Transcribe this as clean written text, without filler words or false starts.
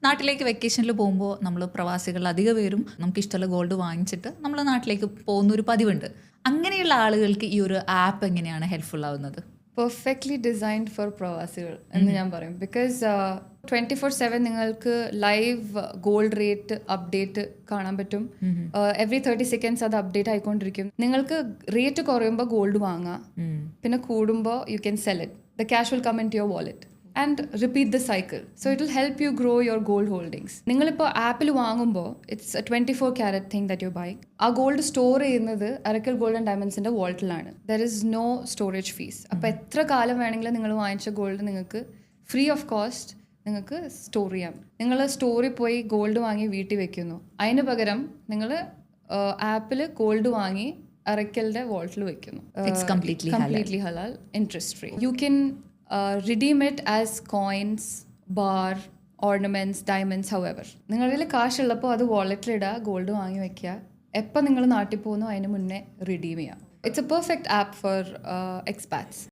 നാട്ടിലേക്ക് വെക്കേഷനിൽ പോകുമ്പോൾ നമ്മൾ പ്രവാസികൾ അധിക പേരും നമുക്ക് ഇഷ്ടമുള്ള ഗോൾഡ് വാങ്ങിച്ചിട്ട് നമ്മൾ നാട്ടിലേക്ക് പോകുന്ന ഒരു പതിവുണ്ട്. അങ്ങനെയുള്ള ആളുകൾക്ക് ഈ ഒരു ആപ്പ് എങ്ങനെയാണ് ഹെൽപ്ഫുൾ ആവുന്നത്? പെർഫെക്റ്റ്ലി ഡിസൈൻഡ് ഫോർ പ്രവാസികൾ എന്ന് ഞാൻ പറയും. ബിക്കോസ് 24/7 നിങ്ങൾക്ക് ലൈവ് ഗോൾഡ് റേറ്റ് അപ്ഡേറ്റ് കാണാൻ പറ്റും. എവറി 30 സെക്കൻഡ്സ് അത് അപ്ഡേറ്റ് ആയിക്കൊണ്ടിരിക്കും. നിങ്ങൾക്ക് റേറ്റ് കുറയുമ്പോൾ ഗോൾഡ് വാങ്ങാം, പിന്നെ കൂടുമ്പോൾ you can sell it. The cash will come in to your wallet and repeat the cycle. So it will help you grow your gold holdings. നിങ്ങളിപ്പോൾ ആപ്പിൽ വാങ്ങുമ്പോൾ it's 24 carat thing that you buy. ആ gold store ചെയ്യുന്നത് Arakkal gold and ഡയമണ്ട്സിൻ്റെ വാൾട്ടിലാണ്. There is no storage fees. അപ്പോൾ എത്ര കാലം വേണമെങ്കിലും നിങ്ങൾ വാങ്ങിച്ച ഗോൾഡ് നിങ്ങൾക്ക് ഫ്രീ ഓഫ് കോസ്റ്റ് നിങ്ങൾക്ക് സ്റ്റോർ ചെയ്യാം. നിങ്ങൾ സ്റ്റോറിൽ പോയി ഗോൾഡ് വാങ്ങി വീട്ടിൽ വെക്കുന്നു, അതിന് പകരം നിങ്ങൾ ആപ്പിൽ ഗോൾഡ് വാങ്ങി അരക്കലിൻ്റെ വാൾട്ടിൽ വെക്കുന്നു. Completely Halaal, interest free. You can redeem it as coins, bar, ornaments, diamonds, however. നിങ്ങളുടെ കയ്യിൽ കാശുള്ളപ്പോൾ അത് വാളറ്റിലിടുക, ഗോൾഡ് വാങ്ങി വെക്കുക. എപ്പോൾ നിങ്ങൾ നാട്ടിൽ പോകുന്നു അതിന് മുന്നേ റിഡീം ചെയ്യാം. It's A perfect app four expats.